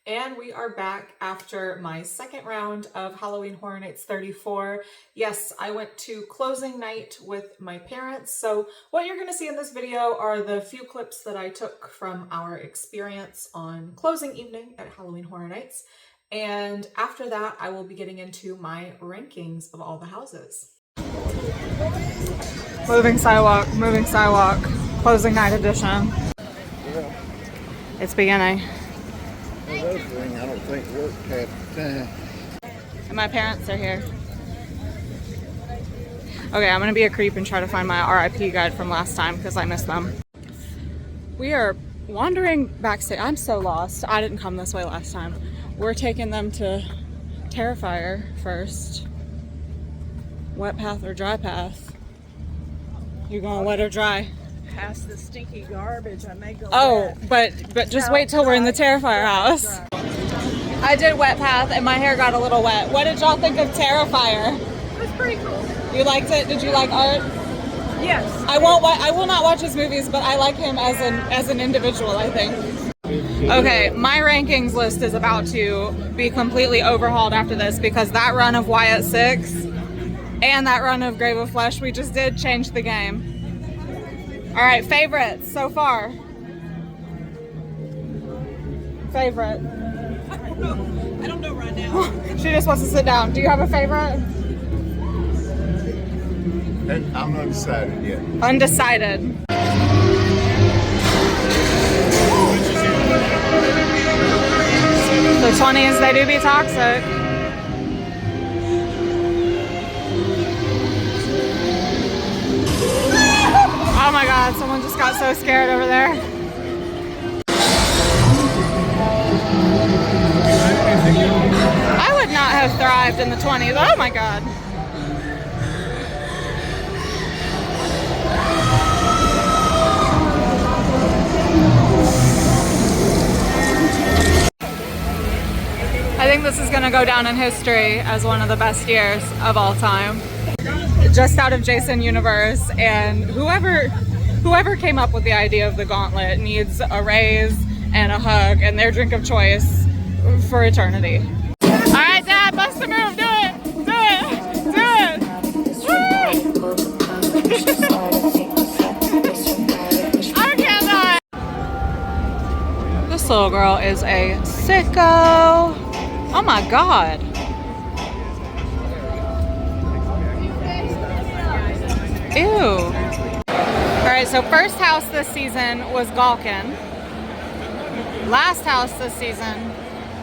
And we are back after my second round of Halloween Horror Nights 34. Yes, I went to closing night with my parents. So what you're going to see in this video are the few clips that I took from our experience on closing evening at Halloween Horror Nights. And after that, I will be getting into my rankings of all the houses. Moving sidewalk, closing night edition. Yeah. It's beginning. Another thing I don't think worked half the time. And my parents are here. Okay, I'm gonna be a creep and try to find my RIP guide from last time because I missed them. We are wandering backstage. I'm so lost. I didn't come this way last time. We're taking them to Terrifier first. Wet path or dry path? You going wet or dry? Past the stinky garbage, I may go wet. but just wait till we're in the Terrifier house. I did wet path and my hair got a little wet. What did y'all think of Terrifier? It was pretty cool. You liked it? Did you like Art? Yes. I will not watch his movies, but I like him as an individual, I think. Okay, my rankings list is about to be completely overhauled after this because that run of Wyatt 6 and that run of Grave of Flesh we just did change the game. All right, favorites so far. Favorite. I don't know right now. She just wants to sit down. Do you have a favorite? I'm undecided yet. Undecided. The 20s, they do be toxic. Oh my god, someone just got so scared over there. I would not have thrived in the 20s. Oh my god. I think this is going to go down in history as one of the best years of all time. Just out of Jason Universe, and whoever came up with the idea of the gauntlet needs a raise and a hug and their drink of choice for eternity. All right, Dad, bust the move. Do it. Do it. Do it. I cannot. This little girl is a sicko. Oh my god. Ew. Alright, so first house this season was Galkin. Last house this season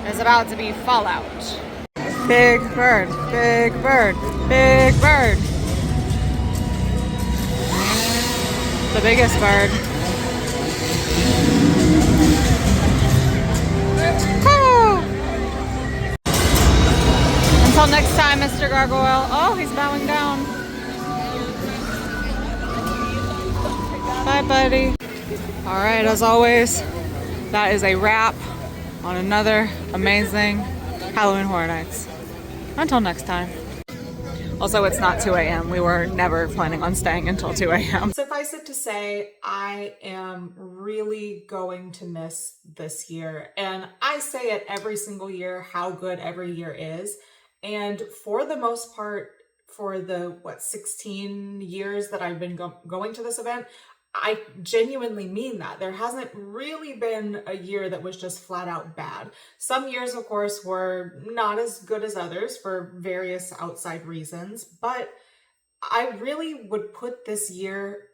is about to be Fallout. Big bird, big bird, big bird. The biggest bird. Until next time, Mr. Gargoyle. Oh, he's bowing down. Bye, buddy. All right, as always, that is a wrap on another amazing Halloween Horror Nights. Until next time. Also, it's not 2 a.m. We were never planning on staying until 2 a.m. Suffice it to say, I am really going to miss this year. And I say it every single year how good every year is. And for the most part, for the, 16 years that I've been going to this event, I genuinely mean that. There hasn't really been a year that was just flat out bad. Some years, of course, were not as good as others for various outside reasons, but I really would put this year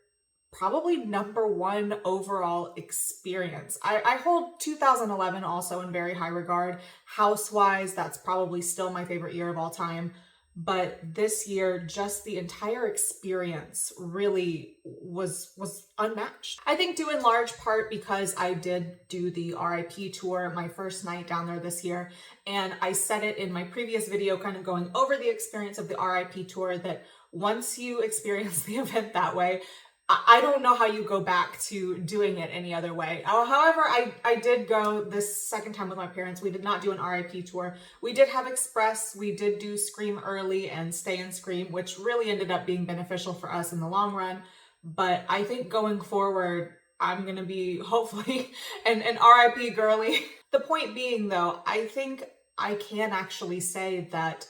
probably #1 overall experience. I hold 2011 also in very high regard. House-wise, that's probably still my favorite year of all time. But this year, just the entire experience really was unmatched. I think due in large part because I did do the RIP tour my first night down there this year. And I said it in my previous video, kind of going over the experience of the RIP tour, that once you experience the event that way, I don't know how you go back to doing it any other way. However, I did go this second time with my parents. We did not do an RIP tour. We did have Express. We did do Scream early and stay in Scream, which really ended up being beneficial for us in the long run. But I think going forward, I'm going to be hopefully an RIP girly. The point being though, I think I can actually say that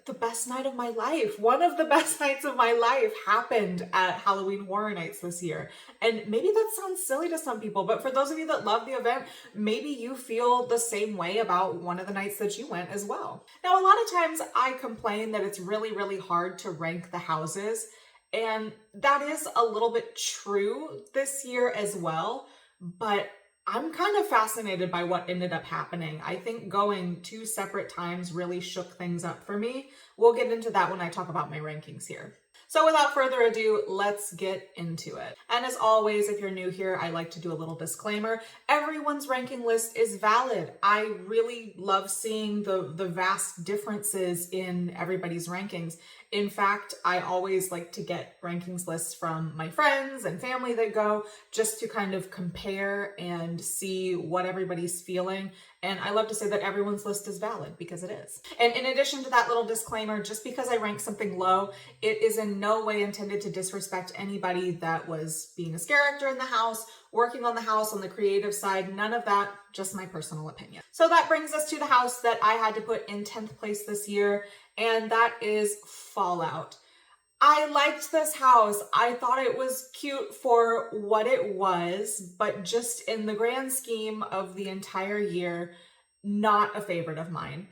the best night of my life, one of the best nights of my life happened at Halloween Horror Nights this year. And maybe that sounds silly to some people, but for those of you that love the event, maybe you feel the same way about one of the nights that you went as well. Now, a lot of times I complain that it's really, really hard to rank the houses, and that is a little bit true this year as well, but I'm kind of fascinated by what ended up happening. I think going 2 separate times really shook things up for me. We'll get into that when I talk about my rankings here. So without further ado, let's get into it. And as always, if you're new here, I like to do a little disclaimer. Everyone's ranking list is valid. I really love seeing the vast differences in everybody's rankings. In fact, I always like to get rankings lists from my friends and family that go, just to kind of compare and see what everybody's feeling. And I love to say that everyone's list is valid, because it is. And in addition to that little disclaimer, just because I rank something low, it is in no way intended to disrespect anybody that was being a scare actor in the house, working on the house on the creative side, none of that, just my personal opinion. So that brings us to the house that I had to put in 10th place this year, and that is Fallout. I liked this house. I thought it was cute for what it was, but just in the grand scheme of the entire year, not a favorite of mine.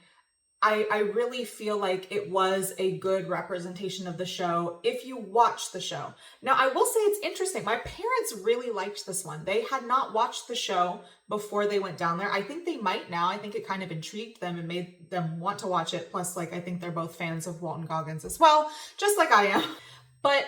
I really feel like it was a good representation of the show if you watch the show. Now, I will say it's interesting. My parents really liked this one. They had not watched the show before they went down there. I think they might now. I think it kind of intrigued them and made them want to watch it. Plus, like, I think they're both fans of Walton Goggins as well, just like I am. But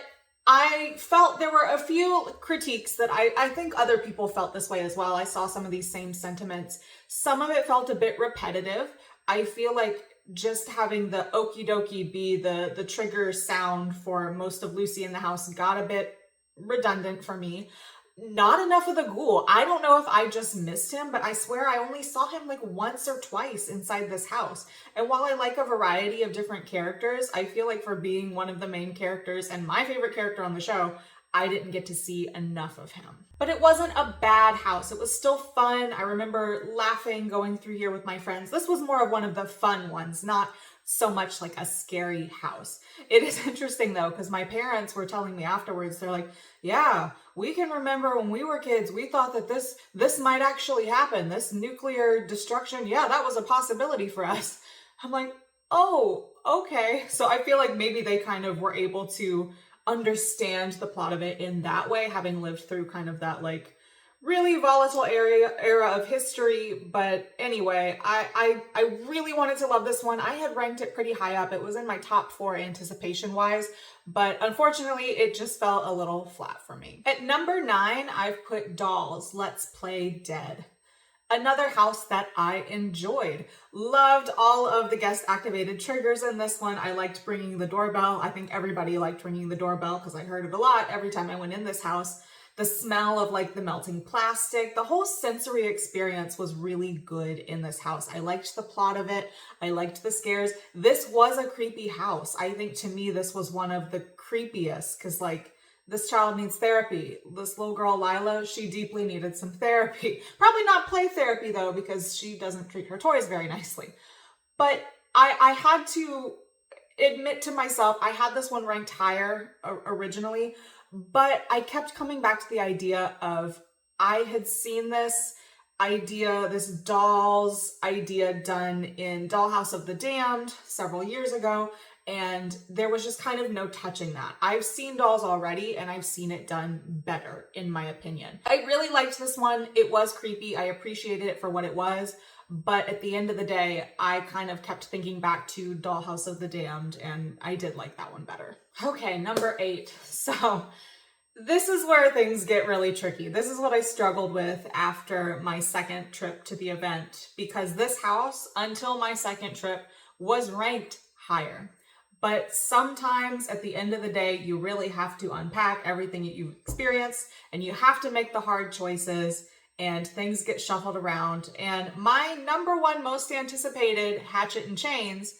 I felt there were a few critiques that I think other people felt this way as well. I saw some of these same sentiments. Some of it felt a bit repetitive. I feel like just having the okie dokie be the trigger sound for most of Lucy in the House got a bit redundant for me. Not enough of the ghoul. I don't know if I just missed him, but I swear I only saw him like once or twice inside this house. And while I like a variety of different characters, I feel like for being one of the main characters and my favorite character on the show, I didn't get to see enough of him. But it wasn't a bad house. It was still fun. I remember laughing going through here with my friends. This was more of one of the fun ones, not so much like a scary house. It is interesting though, because my parents were telling me afterwards, they're like, yeah, we can remember when we were kids, we thought that this might actually happen. This nuclear destruction, yeah, that was a possibility for us. I'm like, oh, okay. So I feel like maybe they kind of were able to understand the plot of it in that way, having lived through kind of that like really volatile era of history. But anyway, I really wanted to love this one. I had ranked it pretty high up. It was in my top 4 anticipation wise, but unfortunately it just felt a little flat for me. At number 9, I've put Dolls, Let's Play Dead. Another house that I enjoyed. Loved all of the guest activated triggers in this one. I liked ringing the doorbell. I think everybody liked ringing the doorbell because I heard it a lot every time I went in this house. The smell of like the melting plastic, the whole sensory experience was really good in this house. I liked the plot of it. I liked the scares. This was a creepy house. I think to me, this was one of the creepiest because like, this child needs therapy. This little girl, Lila, she deeply needed some therapy. Probably not play therapy though, because she doesn't treat her toys very nicely. But I had to admit to myself, I had this one ranked higher originally, but I kept coming back to the idea of, I had seen this idea, this dolls idea done in Dollhouse of the Damned several years ago, and there was just kind of no touching that. I've seen Dolls already, and I've seen it done better, in my opinion. I really liked this one. It was creepy. I appreciated it for what it was, but at the end of the day, I kind of kept thinking back to Dollhouse of the Damned, and I did like that one better. Okay, number 8. So this is where things get really tricky. This is what I struggled with after my second trip to the event, because this house, until my second trip, was ranked higher. But sometimes at the end of the day, you really have to unpack everything that you've experienced, and you have to make the hard choices, and things get shuffled around. And my number 1 most anticipated, Hatchet and Chains,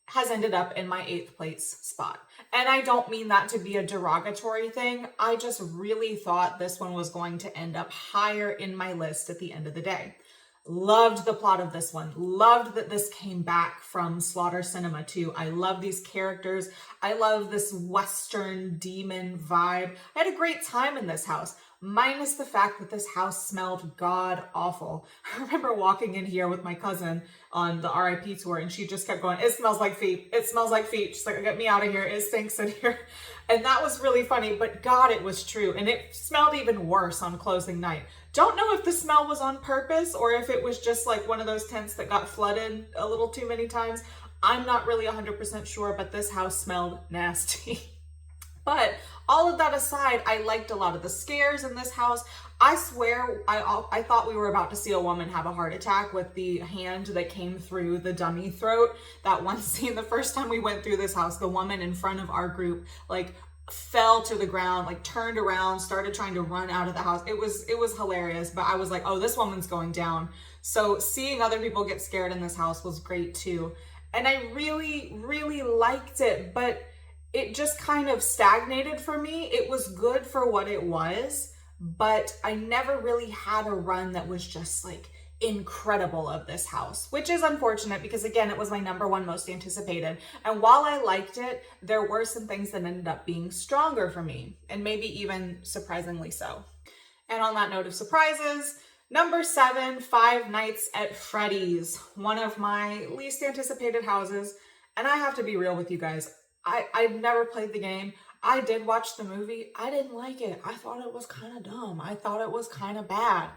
has ended up in my 8th place spot. And I don't mean that to be a derogatory thing. I just really thought this one was going to end up higher in my list at the end of the day. Loved the plot of this one. Loved that this came back from Slaughter Cinema too. I love these characters. I love this Western demon vibe. I had a great time in this house, minus the fact that this house smelled god awful. I remember walking in here with my cousin on the RIP tour and she just kept going, it smells like feet. It smells like feet. She's like, get me out of here. It stinks in here. And that was really funny, but God, it was true. And it smelled even worse on closing night. Don't know if the smell was on purpose or if it was just like one of those tents that got flooded a little too many times. I'm not really 100% sure, but this house smelled nasty. But all of that aside, I liked a lot of the scares in this house. I swear, I thought we were about to see a woman have a heart attack with the hand that came through the dummy throat. That one scene, the first time we went through this house, the woman in front of our group, like, fell to the ground, like turned around, started trying to run out of the house. It was hilarious, but I was like, oh, this woman's going down. So seeing other people get scared in this house was great too. And I really, really liked it, but it just kind of stagnated for me. It was good for what it was, but I never really had a run that was just like incredible of this house, which is unfortunate because again, it was my #1 most anticipated. And while I liked it, there were some things that ended up being stronger for me, and maybe even surprisingly so. And on that note of surprises, #7, Five Nights at Freddy's, one of my least anticipated houses. And I have to be real with you guys. I've never played the game. I did watch the movie. I didn't like it. I thought it was kind of dumb. I thought it was kind of bad.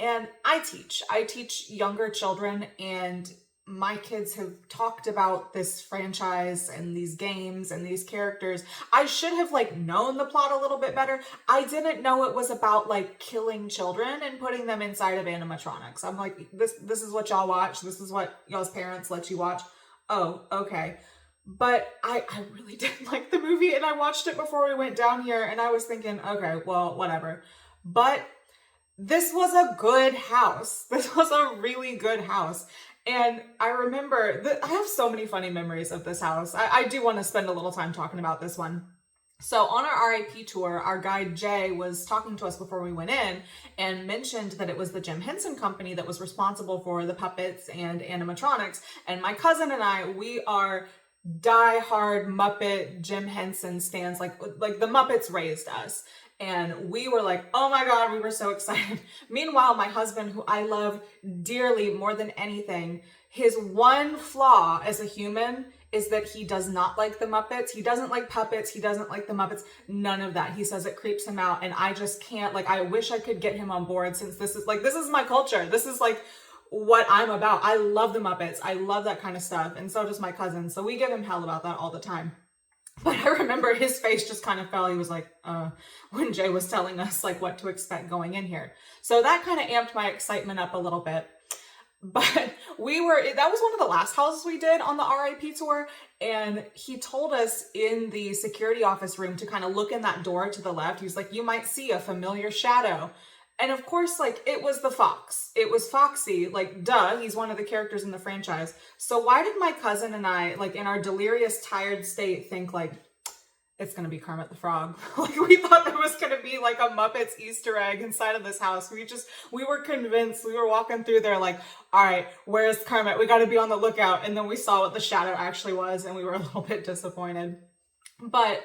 And I teach younger children, and my kids have talked about this franchise and these games and these characters. I should have like known the plot a little bit better. I didn't know it was about like killing children and putting them inside of animatronics. I'm like, this is what y'all watch. This is what y'all's parents let you watch. Oh, okay. But I really didn't like the movie, and I watched it before we went down here, and I was thinking, okay, well, whatever. But this was a good house. This was a really good house. And I remember that I have so many funny memories of this house. I do want to spend a little time talking about this one. So on our RIP tour, our guide Jay was talking to us before we went in and mentioned that it was the Jim Henson Company that was responsible for the puppets and animatronics. And my cousin and I, we are die-hard Muppet Jim Henson stands, like the Muppets raised us. And we were like, oh my God, we were so excited. Meanwhile, my husband, who I love dearly more than anything, his one flaw as a human is that he does not like the Muppets. He doesn't like puppets. He doesn't like the Muppets. None of that. He says it creeps him out. And I just can't, like, I wish I could get him on board, since this is my culture. This is like what I'm about. I love the Muppets. I love that kind of stuff. And so does my cousin. So we give him hell about that all the time. But I remember his face just kind of fell. He was like, when Jay was telling us like what to expect going in here. So that kind of amped my excitement up a little bit. But that was one of the last houses we did on the RIP tour. And he told us in the security office room to kind of look in that door to the left. He was like, you might see a familiar shadow. And of course, like, it was the fox. It was Foxy, like, duh, he's one of the characters in the franchise. So why did my cousin and I, like, in our delirious, tired state, think, like, it's gonna be Kermit the Frog? Like, we thought there was gonna be, like, a Muppets Easter egg inside of this house. We were convinced. We were walking through there like, all right, where's Kermit? We gotta be on the lookout. And then we saw what the shadow actually was, and we were a little bit disappointed. But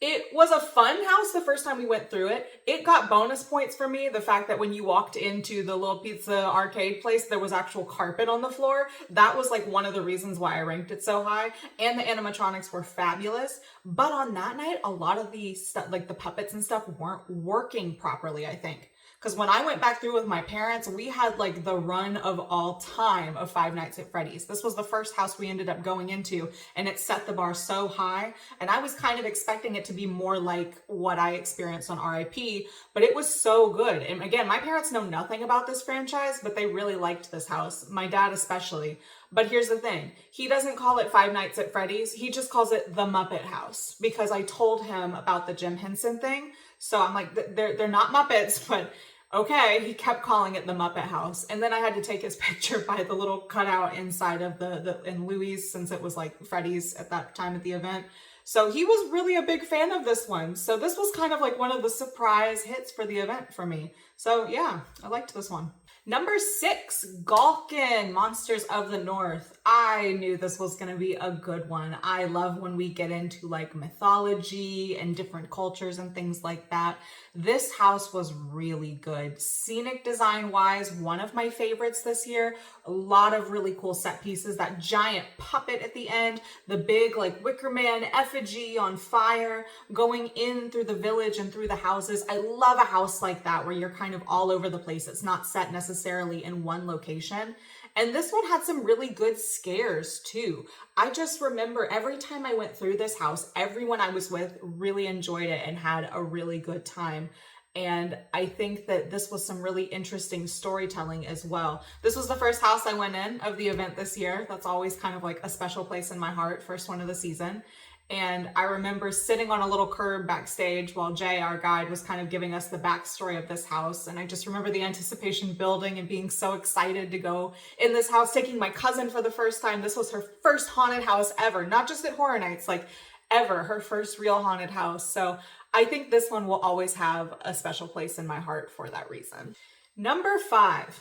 it was a fun house the first time we went through it. It got bonus points for me. The fact that when you walked into the little pizza arcade place, there was actual carpet on the floor. That was like one of the reasons why I ranked it so high. And the animatronics were fabulous. But on that night, a lot of the stuff, like the puppets and stuff, weren't working properly, I think. Because when I went back through with my parents, we had like the run of all time of Five Nights at Freddy's. This was the first house we ended up going into, and it set the bar so high. And I was kind of expecting it to be more like what I experienced on RIP, but it was so good. And again, my parents know nothing about this franchise, but they really liked this house. My dad especially. But here's the thing. He doesn't call it Five Nights at Freddy's. He just calls it the Muppet House, because I told him about the Jim Henson thing. So I'm like, they're not Muppets, but okay. He kept calling it the Muppet House. And then I had to take his picture by the little cutout inside of in Louis, since it was like Freddy's at that time at the event. So he was really a big fan of this one. So this was kind of like one of the surprise hits for the event for me. So yeah, I liked this one. Number 6, Galkin, Monsters of the North. I knew this was going to be a good one. I love when we get into like mythology and different cultures and things like that. This house was really good. Scenic design wise, one of my favorites this year. A lot of really cool set pieces. That giant puppet at the end, the big like Wicker Man effigy on fire going in through the village and through the houses. I love a house like that where you're kind of all over the place. It's not set necessarily in one location. And this one had some really good scares too. I just remember every time I went through this house, everyone I was with really enjoyed it and had a really good time. And I think that this was some really interesting storytelling as well. This was the first house I went in of the event this year. That's always kind of like a special place in my heart, first one of the season. And I remember sitting on a little curb backstage while Jay, our guide, was kind of giving us the backstory of this house. And I just remember the anticipation building and being so excited to go in this house, taking my cousin for the first time. This was her first haunted house ever, not just at Horror Nights, like ever, her first real haunted house. So I think this one will always have a special place in my heart for that reason. Number 5.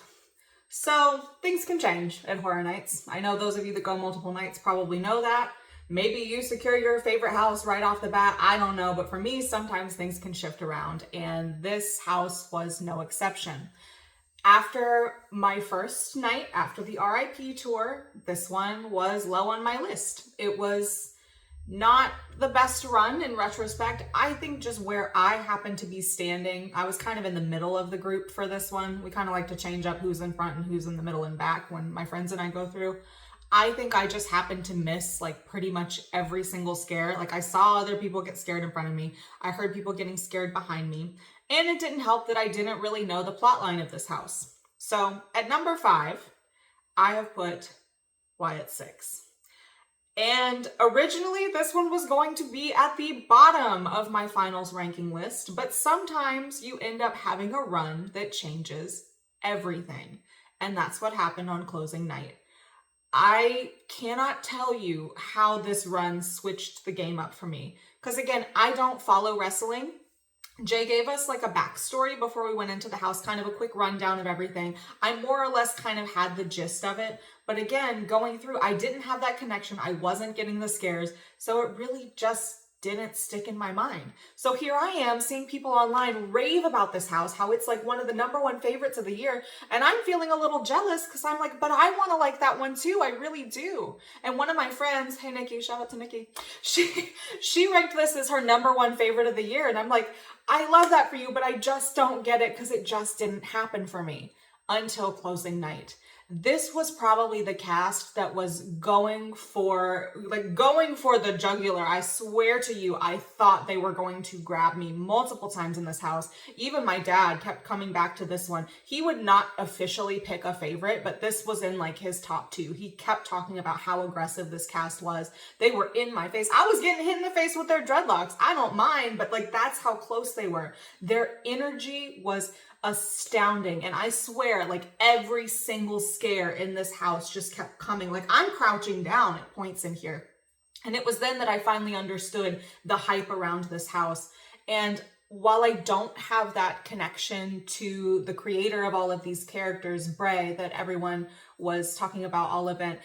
So things can change at Horror Nights. I know those of you that go multiple nights probably know that. Maybe you secure your favorite house right off the bat. I don't know. But for me, sometimes things can shift around. And this house was no exception. After my first night, after the RIP tour, this one was low on my list. It was not the best run in retrospect. I think just where I happened to be standing, I was kind of in the middle of the group for this one. We kind of like to change up who's in front and who's in the middle and back when my friends and I go through. I think I just happened to miss like pretty much every single scare. Like I saw other people get scared in front of me. I heard people getting scared behind me. And it didn't help that I didn't really know the plot line of this house. So at number 5, I have put Wyatt 6. And originally this one was going to be at the bottom of my finals ranking list, but sometimes you end up having a run that changes everything. And that's what happened on closing night. I cannot tell you how this run switched the game up for me. Because again, I don't follow wrestling. Jay gave us like a backstory before we went into the house, kind of a quick rundown of everything. I more or less kind of had the gist of it. But again, going through, I didn't have that connection. I wasn't getting the scares. So it really just didn't stick in my mind. So here I am seeing people online rave about this house, how it's like one of the #1 favorites of the year. And I'm feeling a little jealous because I'm like, but I want to like that one too. I really do. And one of my friends, hey Nikki, shout out to Nikki. She ranked this as her #1 favorite of the year. And I'm like, I love that for you, but I just don't get it because it just didn't happen for me until closing night. This was probably the cast that was going for the jugular. I swear to you, I thought they were going to grab me multiple times in this house. Even my dad kept coming back to this one. He would not officially pick a favorite, but this was in like his top 2. He kept talking about how aggressive this cast was. They were in my face. I was getting hit in the face with their dreadlocks. I don't mind, but like that's how close they were. Their energy was astounding. And I swear, like every single scare in this house just kept coming. Like I'm crouching down at points in here. And it was then that I finally understood the hype around this house. And while I don't have that connection to the creator of all of these characters, Bray, that everyone was talking about all event,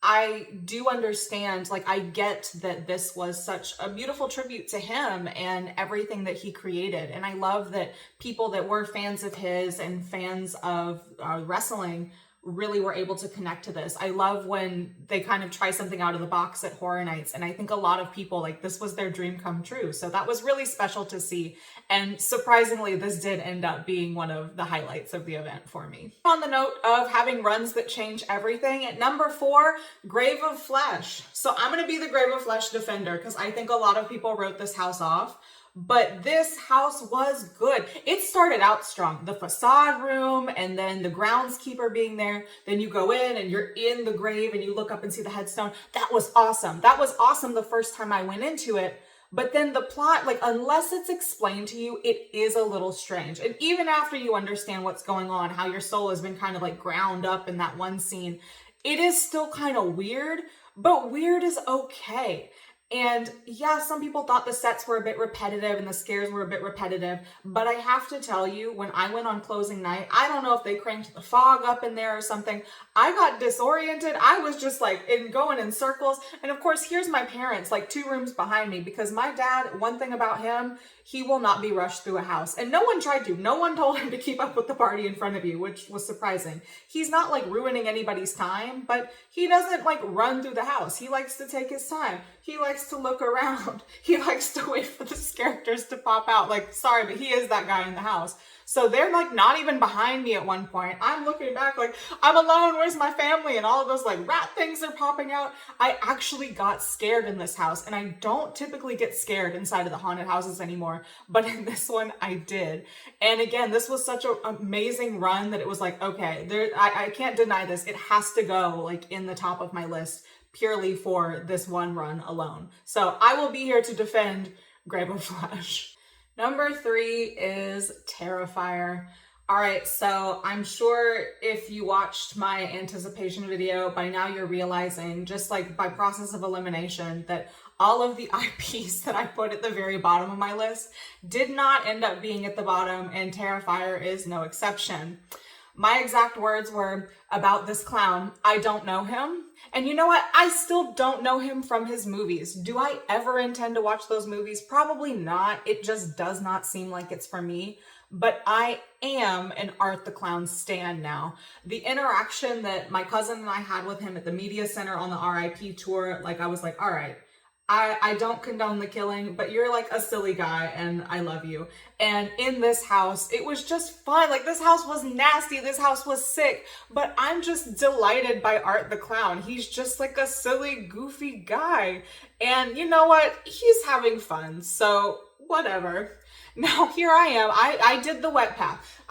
I do understand, like I get that this was such a beautiful tribute to him and everything that he created. And I love that people that were fans of his and fans of wrestling really were able to connect to this. I love when they kind of try something out of the box at Horror Nights. And I think a lot of people, like this was their dream come true. So that was really special to see. And surprisingly, this did end up being one of the highlights of the event for me. On the note of having runs that change everything, at number 4, Grave of Flesh. So I'm going to be the Grave of Flesh defender because I think a lot of people wrote this house off. But this house was good. It started out strong. The facade room and then the groundskeeper being there. Then you go in and you're in the grave and you look up and see the headstone. That was awesome. That was awesome the first time I went into it. But then the plot, like unless it's explained to you, it is a little strange. And even after you understand what's going on, how your soul has been kind of like ground up in that one scene, it is still kind of weird, but weird is okay. And yeah, some people thought the sets were a bit repetitive and the scares were a bit repetitive, but I have to tell you, when I went on closing night, I don't know if they cranked the fog up in there or something. I got disoriented. I was just like going in circles. And of course, here's my parents like 2 rooms behind me, because my dad, one thing about him, he will not be rushed through a house. And no one tried to. No one told him to keep up with the party in front of you, which was surprising. He's not like ruining anybody's time, but he doesn't like run through the house. He likes to take his time. He likes to look around. He likes to wait for the characters to pop out. Like, sorry, but he is that guy in the house. So they're like not even behind me at one point. I'm looking back like, I'm alone, where's my family? And all of those like rat things are popping out. I actually got scared in this house, and I don't typically get scared inside of the haunted houses anymore, but in this one I did. And again, this was such an amazing run that it was like, okay, I can't deny this. It has to go like in the top of my list purely for this one run alone. So I will be here to defend Grave of Flesh. Number 3 is Terrifier. All right, so I'm sure if you watched my anticipation video, by now you're realizing, just like by process of elimination, that all of the IPs that I put at the very bottom of my list did not end up being at the bottom, and Terrifier is no exception. My exact words were about this clown: I don't know him. And you know what? I still don't know him from his movies. Do I ever intend to watch those movies? Probably not. It just does not seem like it's for me. But I am an Art the Clown stan now. The interaction that my cousin and I had with him at the media center on the RIP tour, like I was like, all right, I don't condone the killing, but you're like a silly guy and I love you. And in this house, it was just fun. Like, this house was nasty. This house was sick, but I'm just delighted by Art the Clown. He's just like a silly, goofy guy. And you know what? He's having fun. So whatever. Now here I am. I did the wet path.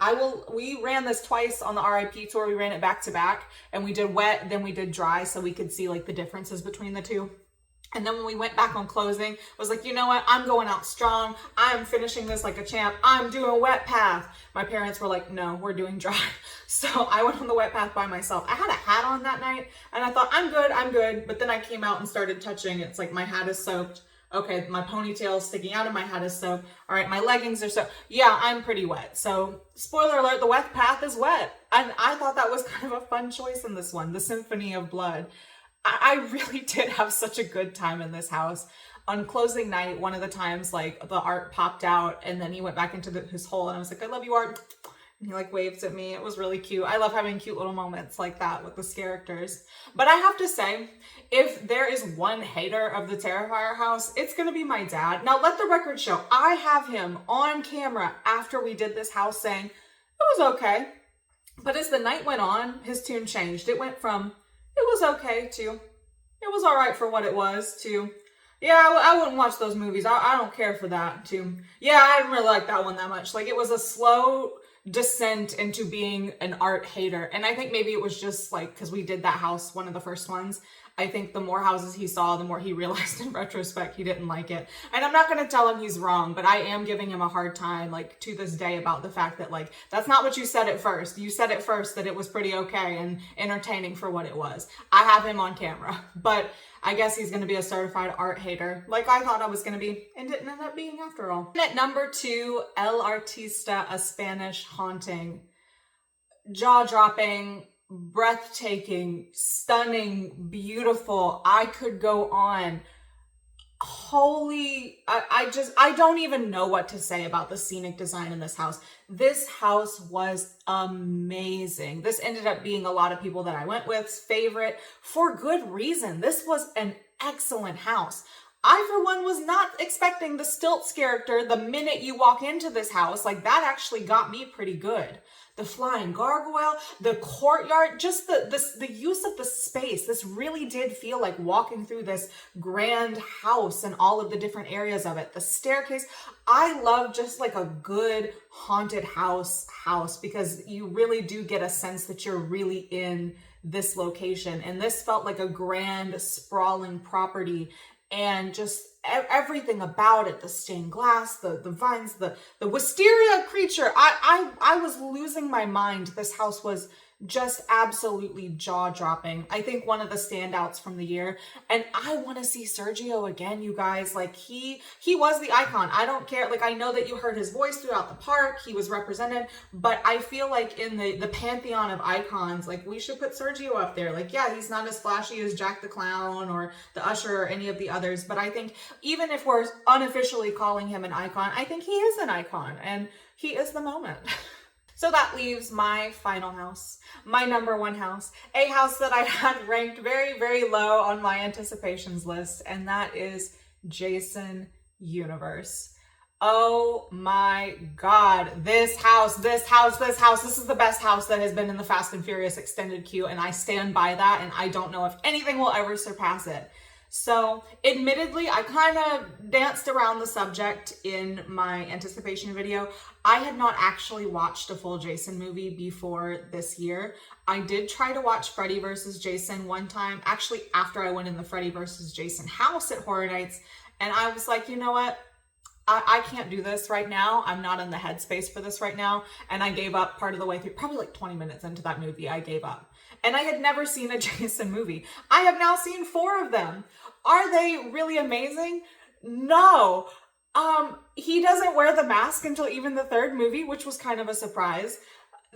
We ran this twice on the RIP tour. We ran it back to back, and we did wet, then we did dry, so we could see like the differences between the two. And then when we went back on closing, I was like, you know what? I'm going out strong. I'm finishing this like a champ. I'm doing wet path. My parents were like, no, we're doing dry. So I went on the wet path by myself. I had a hat on that night and I thought, I'm good. But then I came out and started touching. It's like, my hat is soaked. Okay, my ponytail is sticking out of my hat is soaked. All right, my leggings are soaked. Yeah, I'm pretty wet. So spoiler alert, the wet path is wet. And I thought that was kind of a fun choice in this one, the Symphony of Blood. I really did have such a good time in this house. On closing night, one of the times, like, the Art popped out and then he went back into his hole and I was like, I love you, Art. And he like waves at me. It was really cute. I love having cute little moments like that with the characters. But I have to say, if there is one hater of the Terrifier house, it's gonna be my dad. Now let the record show, I have him on camera after we did this house saying, it was okay. But as the night went on, his tune changed. It went from, it was okay to, it was all right for what it was, to, yeah, I wouldn't watch those movies. I don't care for that, to, yeah, I didn't really like that one that much. Like, it was a slow descent into being an Art hater. And I think maybe it was just like, because we did that house, one of the first ones, I think the more houses he saw, the more he realized in retrospect he didn't like it. And I'm not going to tell him he's wrong, but I am giving him a hard time, like, to this day about the fact that, like, that's not what you said at first. You said at first that it was pretty okay and entertaining for what it was. I have him on camera, but I guess he's going to be a certified Art hater, like I thought I was going to be, and didn't end up being after all. And at number 2, El Artista, A Spanish Haunting. Jaw-dropping, breathtaking, stunning, beautiful. I could go on. Holy, I don't even know what to say about the scenic design in this house. This house was amazing. This ended up being a lot of people that I went with's favorite, for good reason. This was an excellent house. I, for one, was not expecting the Stilts character the minute you walk into this house. Like, that actually got me pretty good. The flying gargoyle, the courtyard, just the use of the space. This really did feel like walking through this grand house and all of the different areas of it. The staircase, I love just like a good haunted house because you really do get a sense that you're really in this location. And this felt like a grand, sprawling property. And just everything about it, the stained glass, the vines, the wisteria creature. I was losing my mind. This house was just absolutely jaw-dropping. I think one of the standouts from the year. And I want to see Sergio again, you guys. Like, he was the icon. I don't care. Like, I know that you heard his voice throughout the park. He was represented. But I feel like in the pantheon of icons, like, we should put Sergio up there. Like, yeah, he's not as flashy as Jack the Clown or the Usher or any of the others. But I think even if we're unofficially calling him an icon, I think he is an icon. And he is the moment. So that leaves my final house, my number one house, a house that I had ranked very, very low on my anticipations list, and that is Jason Universe. Oh my God, this house, this is the best house that has been in the Fast and Furious extended queue, and I stand by that, and I don't know if anything will ever surpass it. So admittedly, I kind of danced around the subject in my anticipation video. I had not actually watched a full Jason movie before this year. I did try to watch Freddy vs. Jason one time, actually after I went in the Freddy vs. Jason house at Horror Nights, and I was like, you know what? I can't do this right now. I'm not in the headspace for this right now. And I gave up part of the way through, probably like 20 minutes into that movie, I gave up. And I had never seen a Jason movie. I have now seen 4 of them. Are they really amazing? No. He doesn't wear the mask until even the 3rd movie, which was kind of a surprise.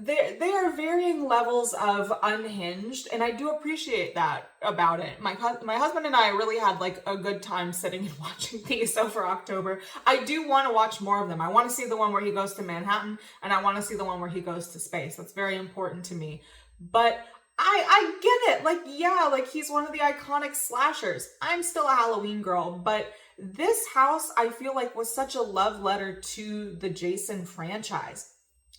They are varying levels of unhinged, and I do appreciate that about it. My husband and I really had like a good time sitting and watching these over October. I do want to watch more of them. I want to see the one where he goes to Manhattan, and I want to see the one where he goes to space. That's very important to me. But I get it. Like, yeah, like he's one of the iconic slashers. I'm still a Halloween girl, but this house I feel like was such a love letter to the Jason franchise.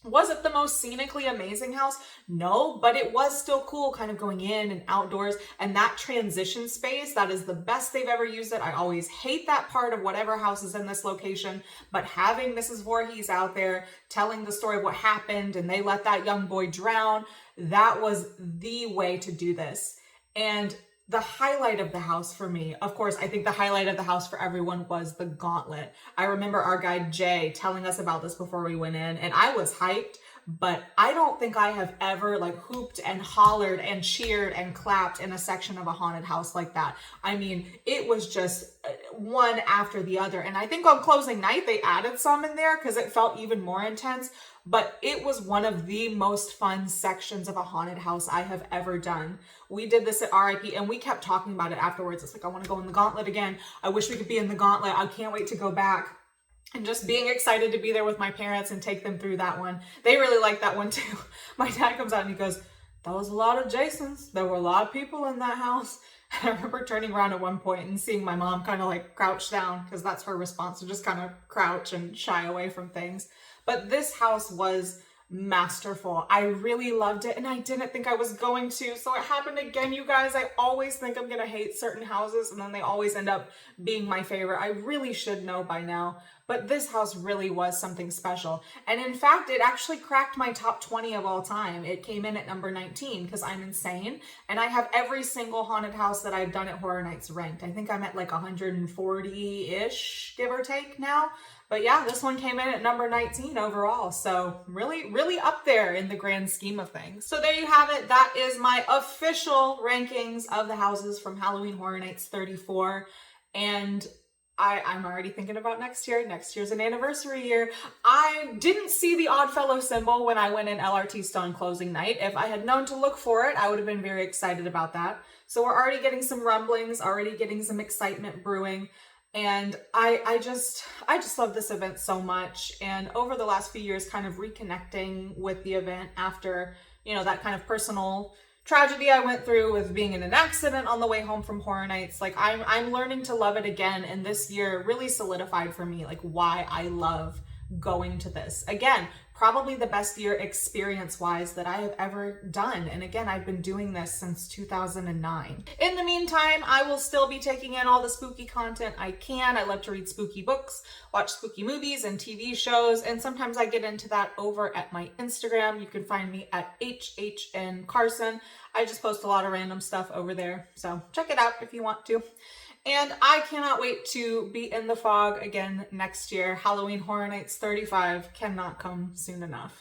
Was it the most scenically amazing house? No, but it was still cool kind of going in and outdoors, and that transition space, that is the best they've ever used it. I always hate that part of whatever house is in this location, but having Mrs. Voorhees out there telling the story of what happened and they let that young boy drown, that was the way to do this. And the highlight of the house for me, of course, I think the highlight of the house for everyone was the gauntlet. I remember our guide Jay telling us about this before we went in, and I was hyped, but I don't think I have ever like hooped and hollered and cheered and clapped in a section of a haunted house like that. I mean, it was just one after the other. And I think on closing night, they added some in there because it felt even more intense. But it was one of the most fun sections of a haunted house I have ever done. We did this at RIP and we kept talking about it afterwards. It's like, I want to go in the gauntlet again. I wish we could be in the gauntlet. I can't wait to go back. And just being excited to be there with my parents and take them through that one. They really like that one too. My dad comes out and he goes, that was a lot of Jasons. There were a lot of people in that house. And I remember turning around at one point and seeing my mom kind of like crouch down, because that's her response, to just kind of crouch and shy away from things. But this house was masterful. I really loved it, and I didn't think I was going to. So it happened again, you guys. I always think I'm gonna hate certain houses, and then they always end up being my favorite. I really should know by now, but this house really was something special. And in fact, it actually cracked my top 20 of all time. It came in at number 19 because I'm insane, and I have every single haunted house that I've done at Horror Nights ranked. I think I'm at like 140-ish, give or take now. But yeah, this one came in at number 19 overall. So really, really up there in the grand scheme of things. So there you have it. That is my official rankings of the houses from Halloween Horror Nights 34. And I'm already thinking about next year. Next year's an anniversary year. I didn't see the Oddfellow symbol when I went in LRT Stone closing night. If I had known to look for it, I would have been very excited about that. So we're already getting some rumblings, already getting some excitement brewing. And I just love this event so much. And over the last few years, kind of reconnecting with the event after, you know, that kind of personal tragedy I went through with being in an accident on the way home from Horror Nights. Like I'm learning to love it again. And this year really solidified for me, like, why I love going to this. Again, probably the best year experience-wise that I have ever done. And again, I've been doing this since 2009. In the meantime, I will still be taking in all the spooky content I can. I love to read spooky books, watch spooky movies and TV shows, and sometimes I get into that over at my Instagram. You can find me at HHN Carson. I just post a lot of random stuff over there, so check it out if you want to. And I cannot wait to be in the fog again next year. Halloween Horror Nights 35 cannot come soon enough.